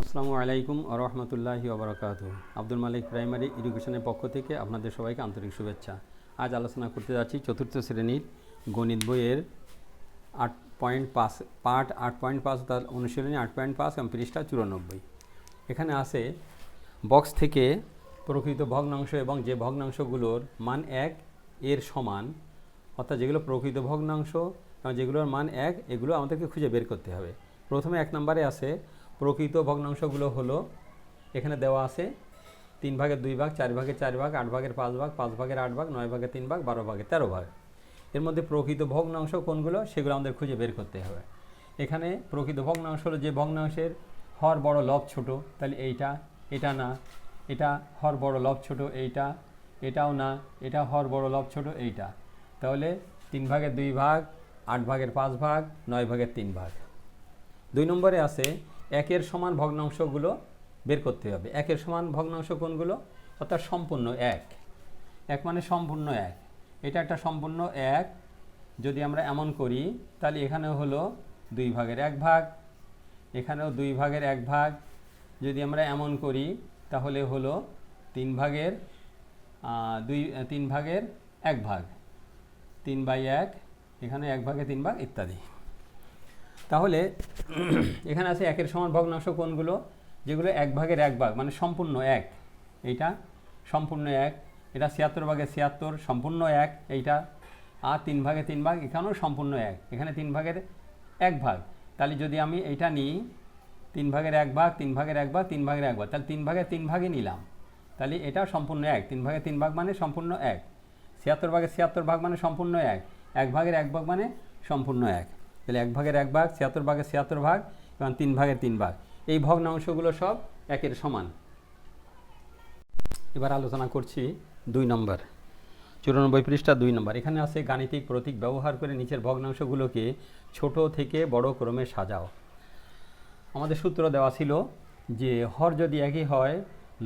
আসসালামু আলাইকুম ওয়া রাহমাতুল্লাহি ওয়া বারাকাতুহু। আব্দুল মালিক প্রাইমারি এডুকেশনের পক্ষ থেকে আপনাদের সবাইকে আন্তরিক শুভেচ্ছা। আজ আলোচনা করতে যাচ্ছি চতুর্থ শ্রেণীর গণিত বইয়ের 8.5 পার্ট 8.5 তার অনুশীলনী 8.5 এবং পৃষ্ঠা 94। এখানে আছে বক্স থেকে প্রকৃত ভগ্নাংশ এবং যে ভগ্নাংশগুলোর মান 1 এর সমান, অর্থাৎ যেগুলো প্রকৃত ভগ্নাংশ এবং যেগুলোর মান 1 এগুলো আমাদেরকে খুঁজে বের করতে হবে। প্রথমে 1 নম্বরে আছে প্রকৃত ভগ্নাংশগুলো হলো, এখানে দেওয়া আছে 3 ভাগের 2 ভাগ, 4 ভাগের 4 ভাগ, 8 ভাগের 5 ভাগ, 5 ভাগের 8 ভাগ, 9 ভাগের 3 ভাগ, 12 ভাগের 13 ভাগ। এর মধ্যে প্রকৃত ভগ্নাংশ কোনগুলো সেগুলো আমাদের খুঁজে বের করতে হবে। এখানে প্রকৃত ভগ্নাংশ হলো যে ভগ্নাংশের হর বড় লব ছোট, তাহলে এটা না, এটা হর বড় লব ছোট, এটাও না, এটা হর বড় লব ছোট, এইটা। তাহলে 3 ভাগের 2 ভাগ, 8 ভাগের 5 ভাগ, 9 ভাগের 3 ভাগ। 2 নম্বরে আছে একের সমান ভগ্নাংশগুলো বের করতে হবে। একের সমান ভগ্নাংশ কোনগুলো, অর্থাৎ সম্পূর্ণ এক। এক মানে সম্পূর্ণ এক, এটা একটা সম্পূর্ণ এক। যদি আমরা এমন করি তাহলে এখানেও হলো 2 ভাগের 1 ভাগ, এখানেও 2 ভাগের 1 ভাগ। যদি আমরা এমন করি তাহলে হলো 3 ভাগের 1 ভাগ, 3/1, এখানে 1 ভাগে 3 ভাগ ইত্যাদি। তাহলে এখানে আছে একের সমান ভগ্নাংশ কোনগুলো, যেগুলো 1 ভাগের 1 ভাগ মানে সম্পূর্ণ এক। এইটা সম্পূর্ণ এক, এটা 76 ভাগের 76 সম্পূর্ণ এক এইটা। আর 3 ভাগে 3 ভাগ এখানেও সম্পূর্ণ এক, এখানে 3 ভাগের 1 ভাগ। তাহলে যদি আমি এইটা নিই 3 ভাগের 1 ভাগ, 3 ভাগের 1 ভাগ, 3 ভাগের 1 ভাগ, তাহলে 3 ভাগের 3 ভাগই নিলাম, তাহলে এটা সম্পূর্ণ এক। 3 ভাগের 3 ভাগ মানে সম্পূর্ণ এক। 76 ভাগের 76 ভাগ মানে সম্পূর্ণ এক। 1 ভাগের 1 ভাগ মানে সম্পূর্ণ এক। তাহলে 1 ভাগের 1 ভাগ, 76 ভাগের 76 ভাগ এবং 3 ভাগের 3 ভাগ, এই ভগ্নাংশগুলো সব একের সমান। এবার আলোচনা করছি 2 নম্বর, 94 পৃষ্ঠা 2 নম্বর। এখানে আছে গাণিতিক প্রতীক ব্যবহার করে নিচের ভগ্নাংশগুলোকে ছোট থেকে বড় ক্রমে সাজাও। আমাদের সূত্র দেওয়া ছিল যে হর যদি একই হয়,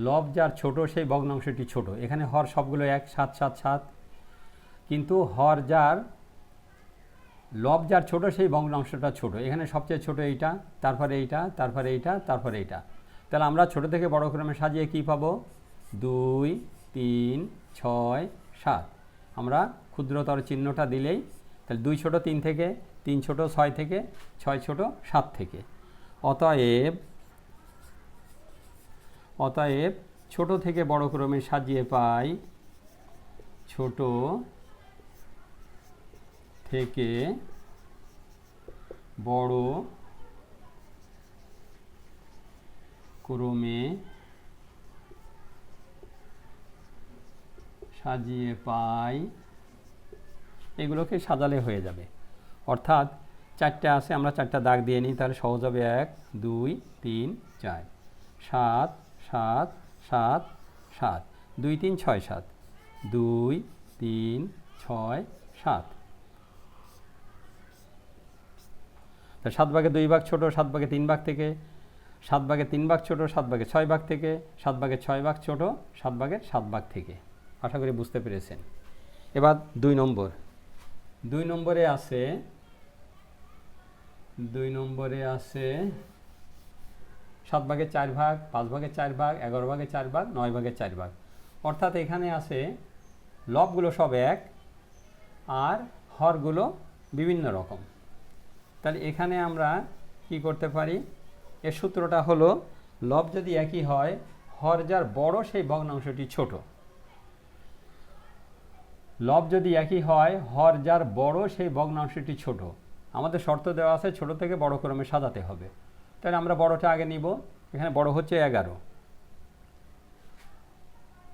লব যার ছোট সেই ভগ্নাংশটি ছোট। এখানে হর সবগুলো 1, 7, 7, 7, কিন্তু হর যার লব যার ছোট সেই ভগ্নাংশটা ছোট। এখানে সবচেয়ে ছোট এইটা, তারপরে এইটা, তারপরে এইটা, তারপরে এইটা। তাহলে আমরা ছোট থেকে বড় ক্রমে সাজিয়ে কি পাবো, 2, 3, 6, 7। আমরা ক্ষুদ্রতর চিহ্নটা দিলেই, তাহলে 2 ছোট 3 থেকে, 3 ছোট 6 থেকে, 6 ছোট 7 থেকে। অতএব ছোট থেকে বড় ক্রমে সাজিয়ে পাই ছোট থেকে বড় ক্রমে সাজিয়ে পাই, এগুলোকে সাজালে হয়ে যাবে। অর্থাৎ 4টে আছে, আমরা 4টা দাগ দিয়ে নিই, তাহলে সহজ হবে। 1, 2, 3, 4, 7, 7, 7, 7, 2, 3, 6, 7, 2, 3, 6, 7। 7 ভাগে 2 ভাগ ছোট, 7 ভাগে 3 ভাগ থেকে, 7 ভাগে 3 ভাগ ছোট, 7 ভাগে 6 ভাগ থেকে, 7 ভাগে 6 ভাগ ছোট, 7 ভাগের 7 ভাগ থেকে। আশা করি বুঝতে পেরেছেন। এবার 2 নম্বর, 2 নম্বরে আছে 7 ভাগে 4 ভাগ, 5 ভাগে 4 ভাগ, 11 ভাগে 4 ভাগ, 9 ভাগে 4 ভাগ। অর্থাৎ এখানে আছে লবগুলো সব এক আর হরগুলো বিভিন্ন রকম। তাহলে এখানে আমরা কি করতে পারি, এর সূত্রটা হলো লব যদি একই হয়, হর যার বড় সেই ভগ্নাংশটি ছোট। লব যদি একই হয়, হর যার বড় সেই ভগ্নাংশটি ছোট। আমাদের শর্ত দেওয়া আছে ছোট থেকে বড় ক্রমে সাজাতে হবে। তাহলে আমরা বড়টা আগে নিব। এখানে বড় হচ্ছে 11,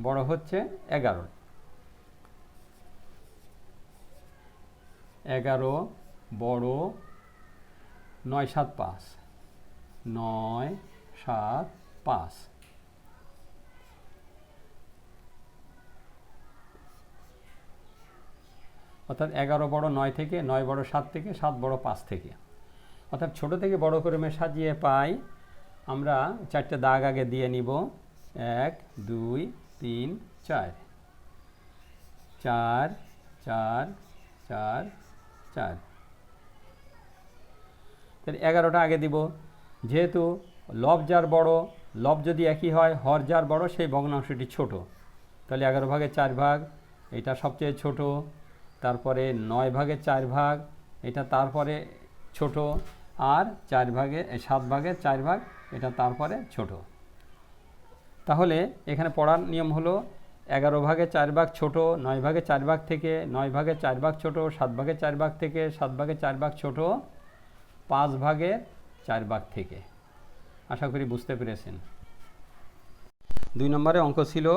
বড় হচ্ছে 11, 11 বড়, 9, 7, 5, 9, 7, 5। অর্থাৎ 11 বড় 9 থেকে, 9 বড় 7 থেকে, 7 বড় 5 থেকে। অর্থাৎ ছোট থেকে বড় ক্রমে সাজিয়ে পাই, আমরা 4টে দাগ আগে দিয়ে নিব। 1, 2, 3, 4, 4, 4, 4, 4। তাহলে 11টা আগে দিব, যেহেতু লব যার বড়, লব যদি একই হয়, হর যার বড় সেই ভগ্নাংশটি ছোট। তাহলে 11 ভাগের 4 ভাগ এটা সবচেয়ে ছোট, তারপরে 9 ভাগের 4 ভাগ এটা তারপরে ছোট, আর 7 ভাগের 4 ভাগ এটা তারপরে ছোট। তাহলে এখানে পড়ার নিয়ম হলো 11 ভাগের 4 ভাগ ছোট, 9 ভাগের 4 ভাগ থেকে 9 ভাগের 4 ভাগ ছোট, 7 ভাগের 4 ভাগ থেকে 7 ভাগের 4 ভাগ ছোট, 5 ভাগের 4 ভাগ থেকে। আশা করি বুঝতে পেরেছেন। 2 নম্বরে অঙ্ক ছিল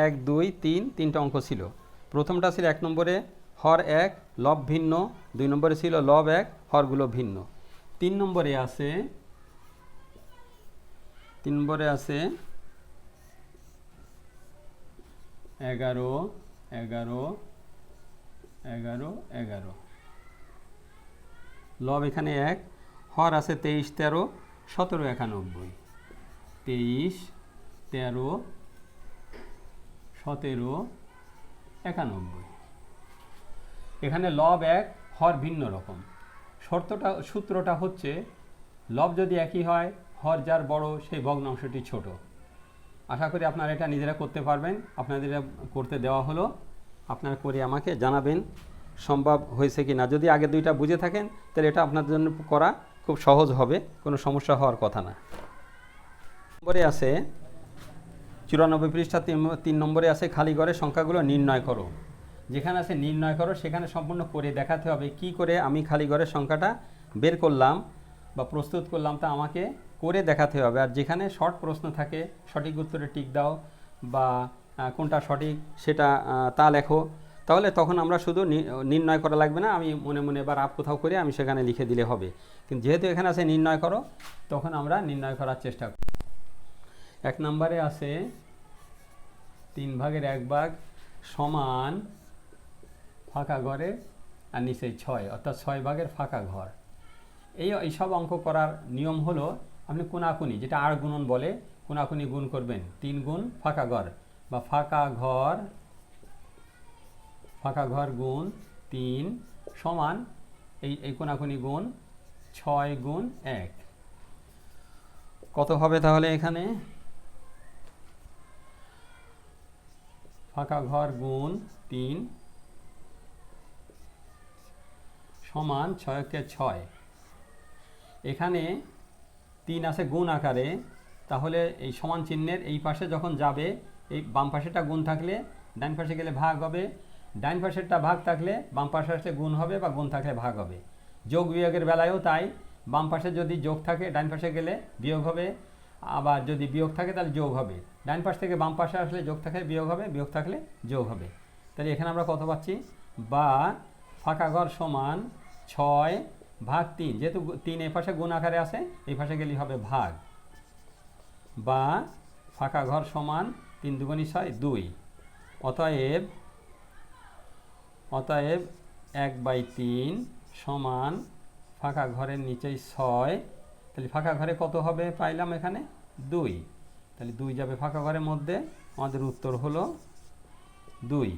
1, 2, 3, 3টা অঙ্ক ছিল। প্রথমটা ছিল 1 নম্বরে হর 1 লব ভিন্ন, 2 নম্বরে ছিল লব 1 হরগুলো ভিন্ন। 3 নম্বরে আছে 11, 11, 11, 11। লব এখানে 1, হর আছে 23, 13, 17, 91। 23, 13, 17, 91। এখানে লব 1 হর ভিন্ন রকম। সূত্রটা হচ্ছে লব যদি একই হয়, হর যার বড় সেই ভগ্নাংশটি ছোট। আশা করি আপনারা এটা নিজেরা করতে পারবেন। আপনাদের করতে দেওয়া হলো, আপনারা করে আমাকে জানাবেন সম্ভব হয়েছে কি না। যদি আগে 2টা বুঝে থাকেন তাহলে এটা আপনাদের জন্য করা খুব সহজ হবে, কোনো সমস্যা হওয়ার কথা না। নম্বরে আছে 94 পৃষ্ঠা 3 নম্বরে আছে খালি ঘরের সংখ্যাগুলো নির্ণয় করো। যেখানে আছে নির্ণয় করো সেখানে সম্পূর্ণ করে দেখাতে হবে কি করে আমি খালি ঘরের সংখ্যাটা বের করলাম বা প্রস্তুত করলাম তা আমাকে করে দেখাতে হবে। আর যেখানে শর্ট প্রশ্ন থাকে সঠিক উত্তরে টিক দাও বা কোনটা সঠিক সেটা তা লেখো, তাহলে তখন আমরা শুধু নির্ণয় করা লাগবে না, আমি মনে মনে এবার কোথাও করে আমি সেখানে লিখে দিলে হবে। কিন্তু যেহেতু এখানে আছে নির্ণয় করো, তখন আমরা নির্ণয় করার চেষ্টা করি। 1 নম্বরে আছে 3 ভাগের 1 ভাগ সমান ফাঁকা ঘরে আর নিচে 6, অর্থাৎ 6 ভাগের ফাঁকা ঘর। এইসব অঙ্ক করার নিয়ম হলো আপনি কোনাকুনি, যেটা আর গুণন বলে, কোনাকুনি গুণ করবেন। 3 গুণ ফাঁকা ঘর বা ফাঁকা ঘর গুণ 3 সমান এই কোনাকুনি গুণ 6 গুণ 1। কত হবে তাহলে এখানে? ফাঁকা ঘর গুণ 3 সমান 6 কে 6। এখানে 3 আছে গুণ আকারে, তাহলে এই সমান চিহ্নের এই পাশে যখন যাবে, এই বাম পাশেটা গুণ থাকলে ডান পাশে গেলে ভাগ হবে, ডান পাশেরটা ভাগ থাকলে বাম পাশে আসলে গুণ হবে বা গুণ থাকলে ভাগ হবে। যোগ বিয়োগের বেলায়ও তাই, বাম পাশে যদি যোগ থাকে ডান পাশে গেলে বিয়োগ হবে, আবার যদি বিয়োগ থাকে তাহলে যোগ হবে। ডান পাশ থেকে বাম পাশে আসলে যোগ থাকলে বিয়োগ হবে, বিয়োগ থাকলে যোগ হবে। তাহলে এখানে আমরা কত পাচ্ছি? বা ফাঁকা ঘর সমান 6 ভাগ 3, যেহেতু 3 এই পাশে গুণ আকারে আছে, এই পাশে গেলেই হবে ভাগ, বা ফাঁকা ঘর সমান 3 দুগুণী 6, 2। অতএব 1/3 সমান ফাঁকা ঘরের নিচেই 6। তাহলে ফাঁকা ঘরে কত হবে পাইলাম এখানে 2, তাহলে 2 যাবে ফাঁকা ঘরের মধ্যে, আমাদের উত্তর হলো 2।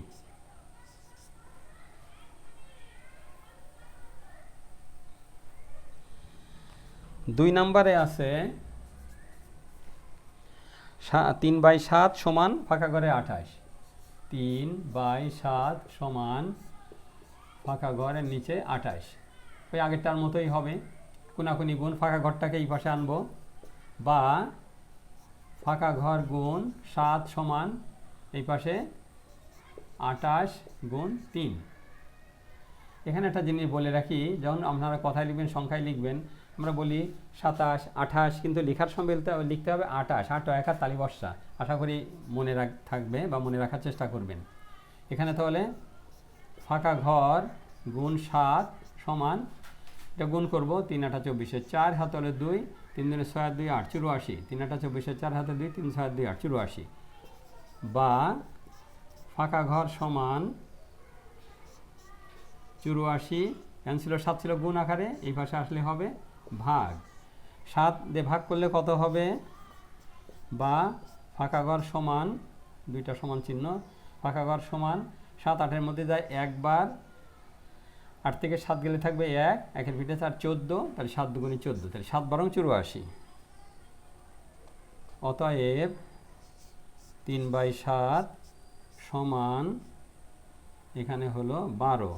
2 নম্বরে আছে 3/7 সমান ফাঁকা ঘরে 28। 3/7 সমান ফাঁকা ঘরের নিচে 28। ওই আগেরটার মতোই হবে, কোনাকুনি গুণ ফাঁকা ঘরটাকে এই পাশে আনবো, বা ফাঁকা ঘর গুণ 7 সমান এই পাশে 28 গুণ 3। এখানে একটা জিনিস বলে রাখি, যখন আপনারা কথায় লিখবেন সংখ্যায় লিখবেন, আমরা বলি 27, 28, কিন্তু লেখার সময় লিখতে হবে 28। 8 1 তালি বর্ষা। আশা করি মনে থাকবে বা মনে রাখার চেষ্টা করবেন। এখানে তাহলে ফাঁকা ঘর গুণ 7 সমান, এটা গুণ করব 3 8 24, 4 হাত হলে 2, 3 দুগুণে 6 2 8 84, 3 8 24, 4 হাতে 2, 3 6 2 8 84, বা ফাঁকা ঘর সমান 84, ক্যান্সেল 7 ছিল গুণ আকারে, এই পাশে আসলে হবে ভাগ। 7 দিয়ে ভাগ করলে কত হবে? বা ফাঁকা ঘর সমান, দুইটা সমান চিহ্ন, ফাঁকা ঘর সমান 7 8-এর মধ্যে যায় 1 বার, 8 থেকে 7 গেলে থাকবে 1, 1-এর ভিতরে 4 14, তাহলে 7 দুগুণে 14, তাহলে 7 12 84। অতএব 3/7 সমান এখানে হলো 12,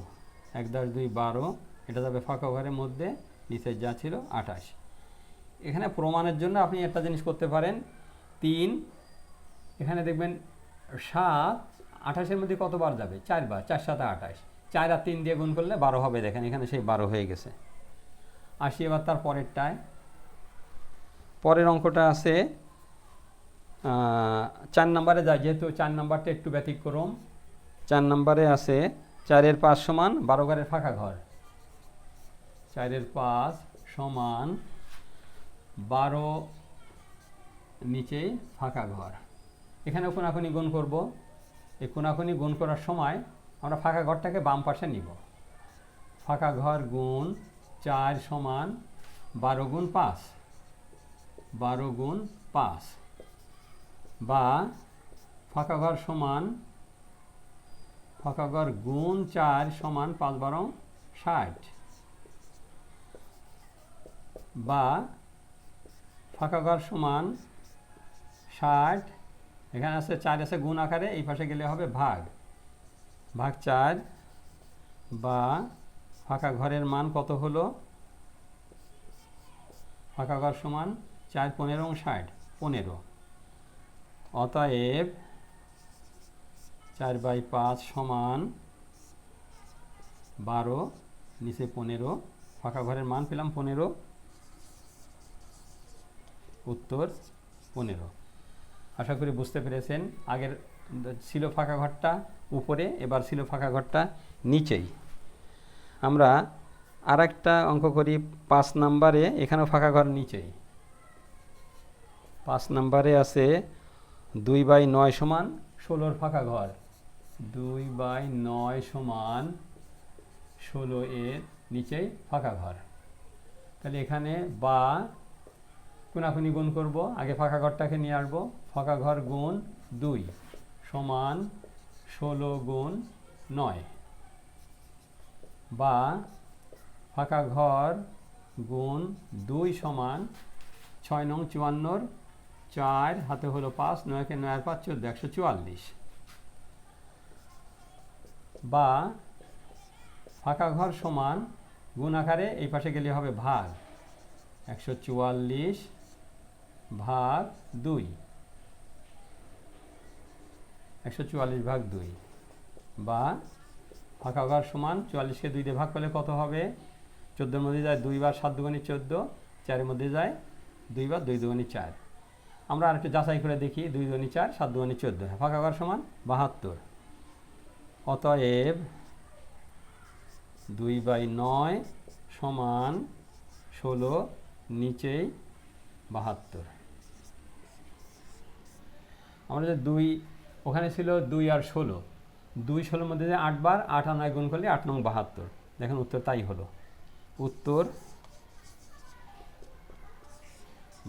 1-2 12, এটা যাবে ফাঁকা ঘরের মধ্যে, নিচে যা ছিল 28। এখানে প্রমাণের জন্য আপনি একটা জিনিস করতে পারেন, 3 এখানে দেখবেন 7 28-এর মধ্যে কতবার যাবে, 4 বার, 4 7 28, 4 আর 3 দিয়ে গুণ করলে 12 হবে। দেখেন এখানে সেই 12 হয়ে গেছে। আসি এবার তার পরেরটায়। পরের অঙ্কটা আছে 4 নম্বরে যায়, যেহেতু 4 নম্বরটা একটু ব্যতিক্রম। 4 নম্বরে আছে 4-এর 5 সমান 12 ঘরের ফাঁকা ঘর। 4-এর 5 সমান 12 নিচেই ফাঁকা ঘর। এখানে কোনাকুনি গুণ করব। এই কোনাকুনি গুণ করার সময় আমরা ফাঁকা ঘরটাকে বাম পাশে নিব। ফাঁকা ঘর গুণ 4 সমান 12 গুণ 5, 12 গুণ 5, বা ফাঁকা ঘর সমান ফাঁকা ঘর গুণ 4 সমান 5-12 60, বা ফাঁকা ঘর সমান 60, এখানে আছে 4 আছে গুণ আকারে, এই পাশে গেলে হবে ভাগ 4, বা ফাঁকা ঘরের মান কত হলো, ফাঁকা ঘর সমান 4 15 60, 15। অতএব 4/5 সমান 12, নিচে 15, ফাঁকা ঘরের মান পেলাম 15, উত্তর 15। আশা করি বুঝতে পেরেছেন। আগের ছিল ফাঁকা ঘরটা উপরে, এবার ছিল ফাঁকা ঘরটা নিচেই। আমরা আর একটা অঙ্ক করি 5 নম্বরে, এখানেও ফাঁকা ঘর নিচেই। 5 নম্বরে আছে 2/9 সমান 16-র ফাঁকা ঘর। 2/9 সমান 16 এর নিচেই ফাঁকা ঘর। তাহলে এখানে বা কোনাকুনি গুণ করব, আগে ফাঁকা ঘরটাকে নিয়ে আসবো। ফাঁকা ঘর গুণ 2 সমান 16 গুণ 9, বা ফাঁকা ঘর গুণ 2 সমান 6 নং 54, 4 হাতে হলো 5, 9-কে 9 আর 5 14, 144, বা ফাঁকা ঘর সমান গুণ আকারে এই পাশে গেলে হবে ভাগ 144 ভাগ 2, 144 ভাগ 2, বা ফাঁকা ঘর সমান 44-কে 2 দিয়ে ভাগ করলে কত হবে, 14-এর মধ্যে যায় 2 বার, 7 দুগুণে 14, 4-এর মধ্যে যায় 2 বার, 2 দুগুণে 4। আমরা আর একটু যাচাই করে দেখি, 2 দুগুণে 4, 7 দুগুণে 14, ফাঁকা ঘর সমান 72। অতএব 2/9 সমান 16, নিচেই 72। আমরা যে 2 ওখানে ছিল 2 আর 16, 2 16-এর মধ্যে যে 8 বার, 8 আর 9 গুণ করলে 8 নং 72। দেখেন উত্তর তাই হলো, উত্তর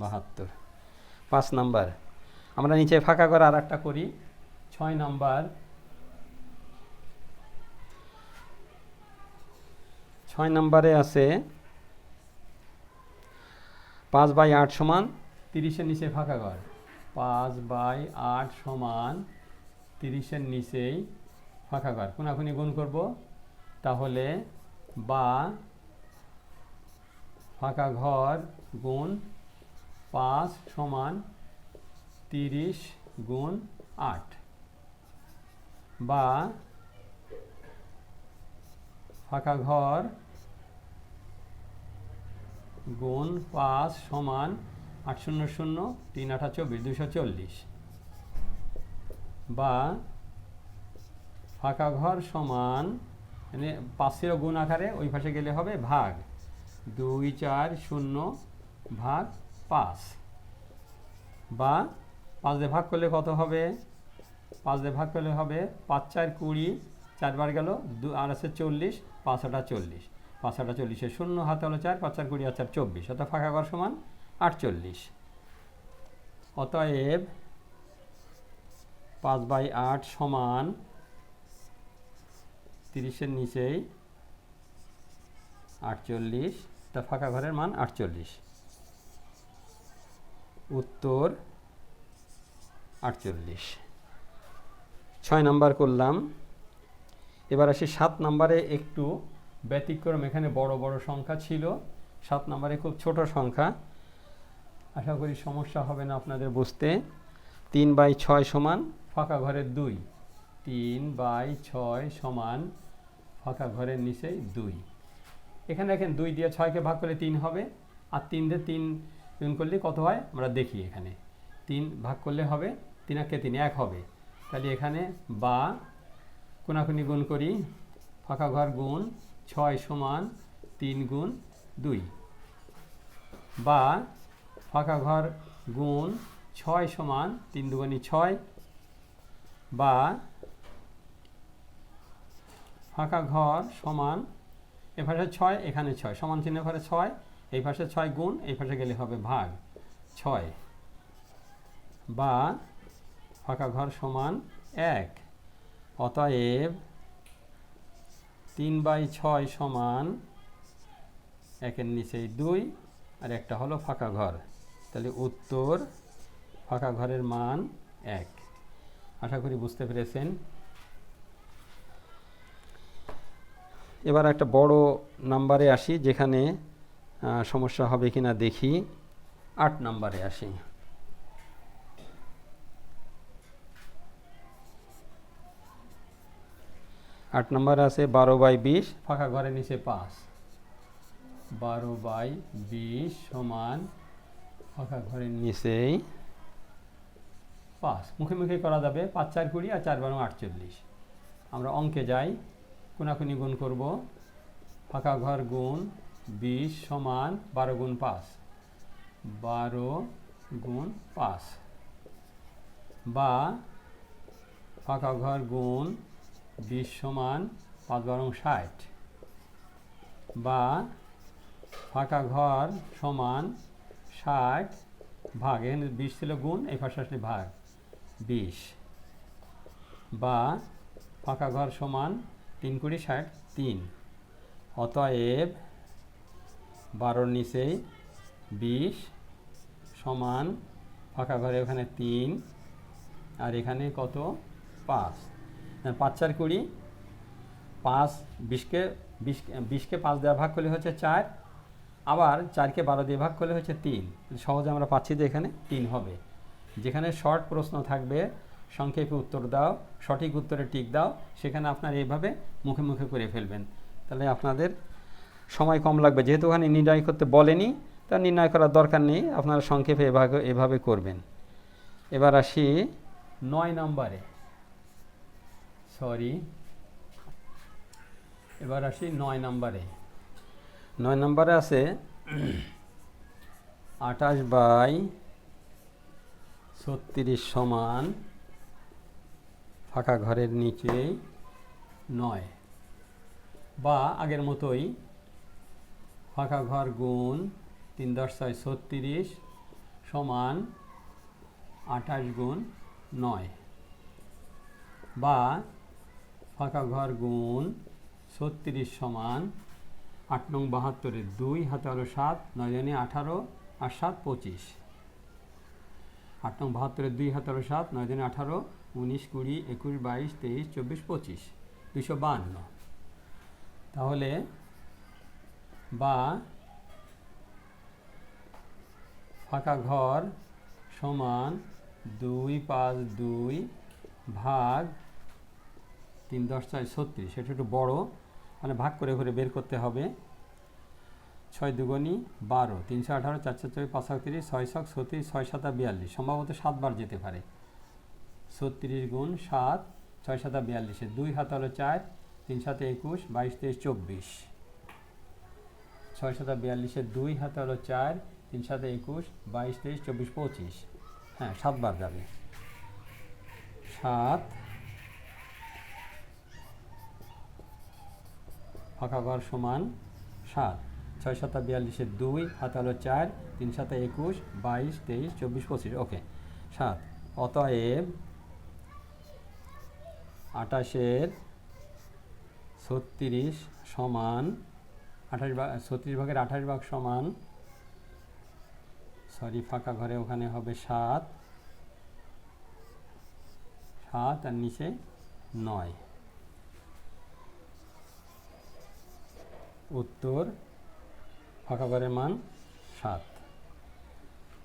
72। 5 নাম্বার। আমরা নিচে ফাঁকা করে আর একটা করি 6 নাম্বার। 6 নাম্বারে আছে 5/8 সমান 30-এর নিচে ফাঁকা ঘর। 5/8 সমান 30-এর নিচেই ফাঁকা ঘর। কোনাকুনি গুণ করব, তাহলে বা ফাঁকা ঘর গুণ 5 সমান 30 গুণ 8, বা ফাঁকা ঘর গুণ 5 সমান 8 0 0 3 8 24, 240, বা ফাঁকা ঘর সমান মানে 5-এর গুণ আকারে ওই পাশে গেলে হবে ভাগ 2 4 0 ভাগ 5, বা 5 দিয়ে ভাগ করলে কত হবে, 5 দিয়ে ভাগ করলে হবে 5 4 20, 4 বার গেল, আর আছে 40, 5 8 40, 5 8 40, 0 হাতে হলো 4, 5 4 20 আর 4 24, অর্থাৎ ফাঁকা ঘর সমান 48। অতএব 5/8 সমান 30-এর নিচেই 48, তা ফাঁকা ঘরের মান 48। উত্তর 48। 6 নাম্বার করলাম। এবার আসি 7 নাম্বারে, একটু ব্যতিক্রম। এখানে বড় বড় সংখ্যা ছিল, 7 নাম্বারে খুব ছোট সংখ্যা। আশা করি সমস্যা হবে না আপনাদের বুঝতে। 3/6 সমান ফাঁকা ঘরের 2। 3/6 সমান ফাঁকা ঘরের নিচেই 2। এখানে দেখেন 2 দিয়ে 6কে ভাগ করলে 3 হবে, আর 3 দিয়ে 3 গুণ করলে কত হয় আমরা দেখি। এখানে 3 ভাগ করলে হবে 3 আর 3 1 হবে। তাহলে এখানে বা কোনাকুনি গুণ করি, ফাঁকা ঘর গুণ 6 সমান 3 গুণ 2, বা ফাঁকা ঘর গুণ 6 সমান 3 দুগুণে 6, বা ফাঁকা ঘর সমান এ পাশে 6 এখানে 6 সমান চিহ্ন ঘরে 6, এই পাশে 6 গুণ এই পাশে গেলে হবে ভাগ 6, বা ফাঁকা ঘর সমান 1। অতএব 3/6 সমান 1-এর নিচেই 2, আর একটা হলো ফাঁকা ঘর। তাহলে উত্তর ফাঁকা ঘরের মান 1। আশা করি বুঝতে পেরেছেন। এবার একটা বড় নাম্বারে আসি, যেখানে সমস্যা হবে কিনা দেখি। 8 নাম্বারে আসি। 8 নাম্বারে আছে 12/20 ফাঁকা ঘরের নিচে 5। 12/20 সমান ফাঁকা ঘরের নিচেই 5। মুখে মুখে করা যাবে, 5 4 20 আর 4 12 48। আমরা অঙ্কে যাই, কোনাকুনি গুণ করব। ফাঁকা ঘর গুণ 20 সমান 12 গুণ 5, 12 গুণ 5, বা ফাঁকা ঘর গুণ 20 সমান 5 12 60, বা ফাঁকা ঘর সমান 60 ভাগ, এখানে 20 ছিল গুণ, এই পাশে আসলে ভাগ 20, বা ফাঁকা ঘর সমান 3 20 60 3। অতএব 12-র নিচেই 20 সমান ফাঁকা ঘরে ওখানে 3, আর এখানে কত 5। 5 4 20, 5 20কে 5 দেওয়া ভাগ করলে হচ্ছে 4, আবার 4কে 12 দিয়ে ভাগ করলে হচ্ছে 3। সহজে আমরা পাচ্ছি যে এখানে 3 হবে। যেখানে শর্ট প্রশ্ন থাকবে, সংক্ষেপে উত্তর দাও, সঠিক উত্তরে টিক দাও, সেখানে আপনারা এইভাবে মুখে মুখে করে ফেলবেন। তাহলে আপনাদের সময় কম লাগবে। যেহেতু ওখানে নির্ণয় করতে বলেনি, তা নির্ণয় করার দরকার নেই, আপনারা সংক্ষেপে এভাবে করবেন। এবার আসি 9 নম্বরে। এবার আসি 9 নম্বরে। 9 নম্বরে আছে 28/36 সমান ফাঁকা ঘরের নিচেই 9, বা আগের মতোই ফাঁকা ঘর গুণ 3 10 6 36 সমান 28 গুণ 9, বা ফাঁকা ঘর গুণ 36 সমান 8 নং 72-এর 2 হাতে হলো 7, 9 জানি 18 আর 7 25। 8 নং 72-এর 2 হাতে হলো 7, 9 জানি 18 19 20 21 22 23 24 25 252। তাহলে বা ফাঁকা ঘর সমান 2 5 2 ভাগ 3 10 4 36। সেটা একটু বড়, মানে ভাগ করে করে বের করতে হবে। 6 দুগুণি 12, 318 4 4 24 5 30 6 6 36 6 7 42, সম্ভবত 7 বার যেতে পারে। 36 গুণ 7 6 7 42, 2 হাতে হলো 4, 3 7 21 22 23 24। 6 7 42, 2 হাতে হলো 4, 3 7 21 22 23 24 25। হ্যাঁ, 7 বার যাবে। 7 ফাঁকা ঘর সমান 7, 6 7 42, 2 হাতে হলো 4, 3 7 21 22 23 24 25। ওকে, 7। অতএব 28/36 সমান 36 ভাগের 28 ভাগ সমান, ফাঁকা ঘরে ওখানে হবে 7, 7 আর নিচে 9। উত্তর ফাঁকা ঘরের মান 7।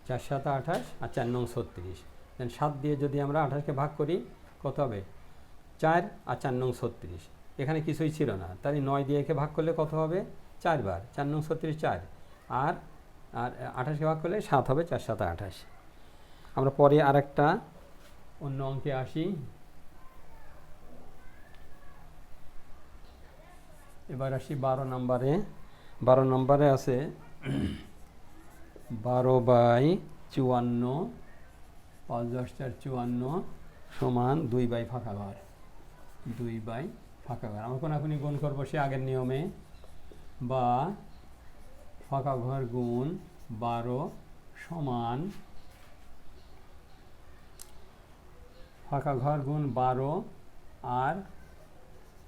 4 7 28 আর 4 9 36। দেন 7 দিয়ে যদি আমরা 28কে ভাগ করি কত হবে? 4 আর 4 9 36। এখানে কিছুই ছিল না, তাই 9 দিয়ে একে ভাগ করলে কত হবে? 4 বার। 4 9 36 4, আর 28কে ভাগ করলে 7 হবে। 4 7 28। আমরা পরে আরেকটা অন্য অঙ্কে আসি। এবার আসি 12 নম্বরে। 12 নম্বরে আছে 12/54, 5 10 4 54 সমান 2 ফাঁকা ঘর। 2 ফাঁকা ঘর আমরা কোনাকুনি গুণ করবো সে আগের নিয়মে, বা ফাঁকা ঘর গুণ 12 সমান ফাঁকা ঘর গুণ 12 আর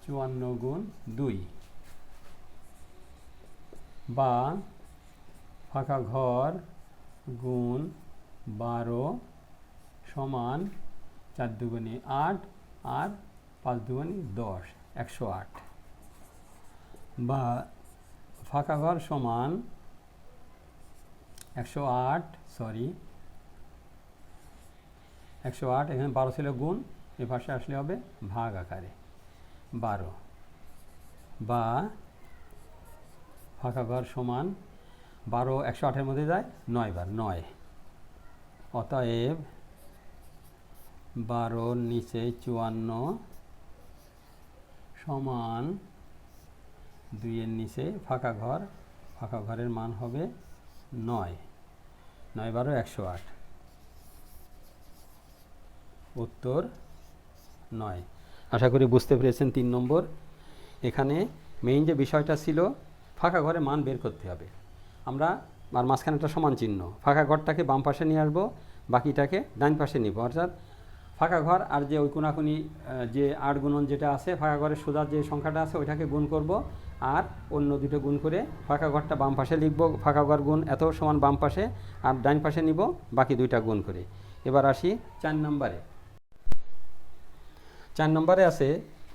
54 গুণ 2, বা ফাঁকা ঘর গুণ 12 সমান 4 দুগুণে 8 আর 5 দুগুণে 10, 108, বা ফাঁকা ঘর সমান 108 এখানে 12 ছিল গুণ, এ পাশে আসলে হবে ভাগ আকারে 12, বা ফাঁকা ঘর সমান 12 108-এর মধ্যে যায় 9 বার, 9। অতএব 12 নিচে 54 সমান 2-এর নিচে ফাঁকা ঘরের মান হবে 9। 9 12 108। উত্তর 9। আশা করি বুঝতে পেরেছেন। 3 নম্বর, এখানে মেইন যে বিষয়টা ছিল ফাঁকা ঘরে মান বের করতে হবে। আমরা আর মাঝখানে একটা সমান চিহ্ন, ফাঁকা ঘরটাকে বাম পাশে নিয়ে আসবো, বাকিটাকে ডান পাশে নিব। অর্থাৎ ফাঁকা ঘর আর যে ওই কোনাকুনি যে 8 গুণন যেটা আছে, ফাঁকা ঘরের সোজা যে সংখ্যাটা আছে ওইটাকে গুণ করব, আর অন্য দুটো গুণ করে ফাঁকা ঘরটা বাম পাশে লিখব। ফাঁকা ঘর গুণ এত সমান বাম পাশে, আর ডান পাশে নিব বাকি দুইটা গুণ করে। এবার আসি 4 নম্বরে। 4 নম্বরে আছে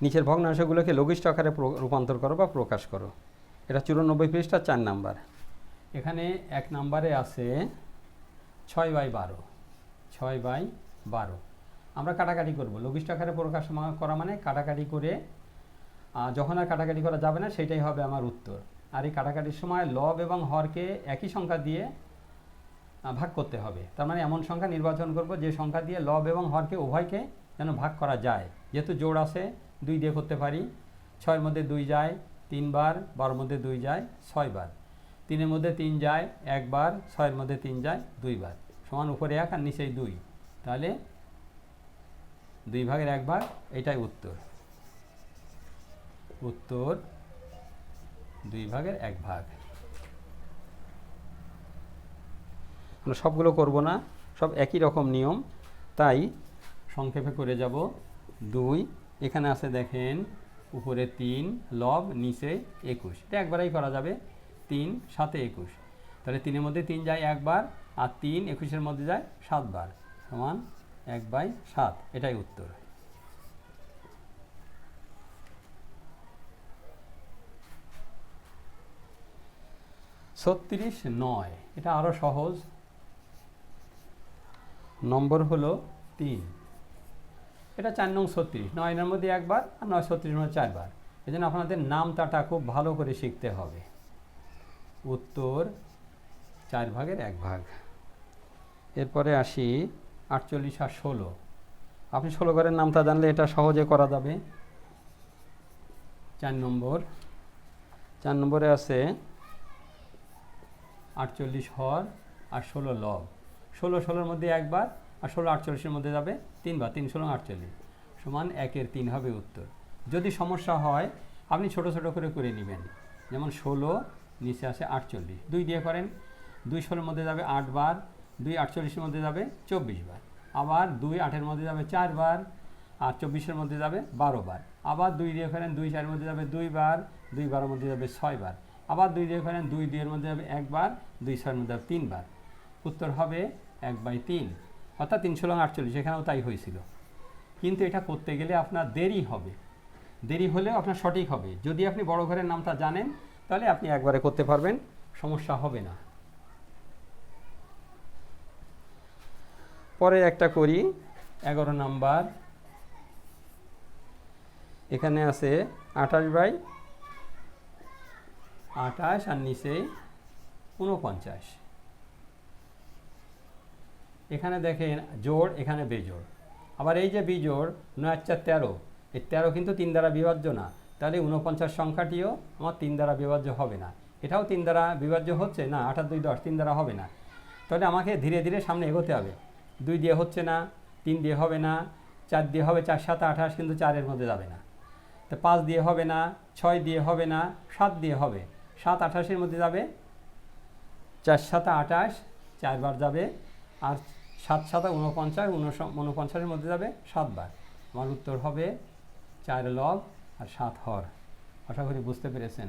নিচের ভগ্নাংশগুলোকে লঘিষ্ঠ আকারে রূপান্তর করো বা প্রকাশ করো। এটা 94 পৃষ্ঠা 4 নাম্বার। এখানে 1 নম্বরে আছে 6/12। 6/12 আমরা কাটাকাটি করব। লঘিষ্ঠ আকারে প্রকাশ করা মানে কাটাকাটি করে, যখন আর কাটাকাটি করা যাবে না সেটাই হবে আমার উত্তর। আর এই কাটাকাটির সময় লব এবং হরকে একই সংখ্যা দিয়ে ভাগ করতে হবে। তার মানে এমন সংখ্যা নির্বাচন করব যে সংখ্যা দিয়ে লব এবং হরকে উভয়কে যেন ভাগ করা যায়। যেহেতু জোড় আছে 2 দিয়ে করতে পারি। 6-এর মধ্যে 2 যায় 3 বার, 12-এর মধ্যে 2 যায় 6 বার, 3-এর মধ্যে 3 যায় 1 বার, 6-এর মধ্যে 3 যায় 2 বার, সমান উপরে 1 আর নিচেই 2। তাহলে 2 ভাগের 1 ভাগ, এটাই উত্তর। উত্তর 2 ভাগের 1 ভাগ। আমরা সবগুলো করব না, সব একই রকম নিয়ম, তাই সংক্ষেপে করে যাব। 2 এখানে আছে দেখেন, উপরে 3 লব, নিচে 21। এটা একবারেই করা যাবে। 3 7 21, তাহলে 3-এর মধ্যে 3 যায় 1 বার, আর 3 21-এর মধ্যে যায় 7 বার, সমান 1/7। এটাই উত্তর। ছত্রিশ 9, এটা আরও সহজ। নম্বর হলো 3। এটা 4 নং 36, 9-এর মধ্যে 1 বার আর 9 36-এর মধ্যে 4 বার। এই জন্য আপনাদের নামতাটা খুব ভালো করে শিখতে হবে। উত্তর 4 ভাগের 1 ভাগ। এরপরে আসি 48 আর 16। আপনি 16 ঘরের নামতা জানলে এটা সহজে করা যাবে। 4 নম্বরে আছে 48 হর আর 16 লব। 16 16-এর মধ্যে 1 বার, আর 16 48-এর মধ্যে যাবে 3 বার, 3 16 48 সমান 1-এর 3 হবে উত্তর। যদি সমস্যা হয় আপনি ছোট ছোট করে নেবেন। যেমন 16 নিচে আসে 48, 2 দিয়ে করেন। 2 16-এর মধ্যে যাবে 8 বার, 2 48-এর মধ্যে যাবে 24 বার, আবার 2 8-এর মধ্যে যাবে 4 বার, আর 24-এর মধ্যে যাবে 12 বার। আবার 2 দিয়ে করেন, 2 4-এর মধ্যে যাবে 2 বার, 2 12-এর মধ্যে যাবে 6 বার। আবার 2 দিয়ে করেন, 2 2-এর মধ্যে যাবে 1 বার, 2 6-এর মধ্যে যাবে 3 বার। উত্তর হবে 1/3, অর্থাৎ 3 16 48। এখানেও তাই হয়েছিল। কিন্তু এটা করতে গেলে আপনার দেরি হবে, দেরি হলেও আপনার সঠিক হবে। যদি আপনি বড় ঘরের নামটা জানেন তাহলে আপনি একবারে করতে পারবেন, সমস্যা হবে না। পরে একটা করি 11 নাম্বার। এখানে আছে 28/28 আর নিচে 49। এখানে দেখেন জোড়, এখানে বেজোড়। আবার এই যে বিজোড় 9 আর 4 13, এই 13 কিন্তু 3 দ্বারা বিভাজ্য না, তাহলে 49 সংখ্যাটিও আমার 3 দ্বারা বিভাজ্য হবে না। এটাও 3 দ্বারা বিভাজ্য হচ্ছে না, 8 আর 2 10, 3 দ্বারা হবে না। তাহলে আমাকে ধীরে ধীরে সামনে এগোতে হবে। 2 দিয়ে হচ্ছে না, 3 দিয়ে হবে না, 4 দিয়ে হবে, 4 7 28 কিন্তু 4-এর মধ্যে যাবে না। তো 5 দিয়ে হবে না, 6 দিয়ে হবে না, 7 দিয়ে হবে। 7 28-এর মধ্যে যাবে, 4 7 28 4 বার যাবে, আর 7 7 49, 49-এর মধ্যে যাবে 7 বার। আমার উত্তর হবে 4 লব আর 7 হর। আশা করি বুঝতে পেরেছেন।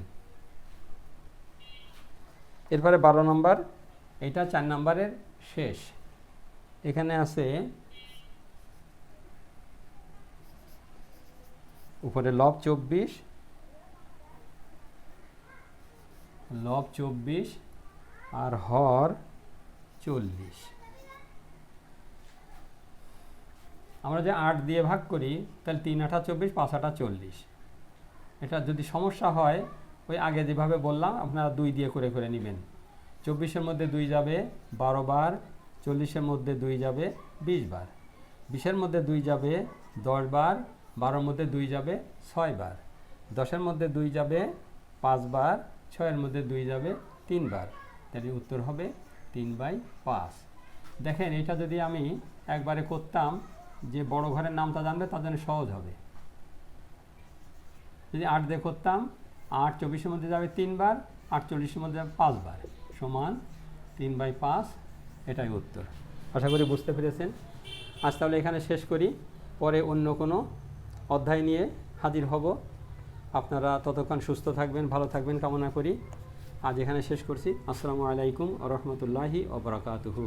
এরপরে 12 নম্বর, এটা 4 নম্বরের শেষ। এখানে আছে উপরে লব 24 আর হর 40। আমরা যে 8 দিয়ে ভাগ করি তাহলে 3 8 24, 5 8 40। এটা যদি সমস্যা হয় ওই আগে যেভাবে বললাম আপনারা 2 দিয়ে করে করে নেবেন। 24-এর মধ্যে 2 যাবে 12 বার, 40-এর মধ্যে 2 যাবে 20 বার, 20-এর মধ্যে 2 যাবে 10 বার, 12-এর মধ্যে 2 যাবে 6 বার, 10-এর মধ্যে 2 যাবে 5 বার, 6-এর মধ্যে 2 যাবে 3 বার। তাহলে উত্তর হবে 3/5। দেখেন এটা যদি আমি একবারে করতাম, যে বড় ঘরের নামটা জানবে তার জন্য সহজ হবে। যদি 8 দিয়ে করতাম, 8 24-এর মধ্যে যাবে 3 বার, 8 40-এর মধ্যে যাবে 5 বার, সমান 3/5। এটাই উত্তর। আশা করি বুঝতে পেরেছেন। আজ তাহলে এখানে শেষ করি, পরে অন্য কোনো অধ্যায় নিয়ে হাজির হব। আপনারা ততক্ষণ সুস্থ থাকবেন, ভালো থাকবেন কামনা করি। আজ এখানে শেষ করছি। আসসালামু আলাইকুম ওয়া রাহমাতুল্লাহি ওয়া বারাকাতুহু।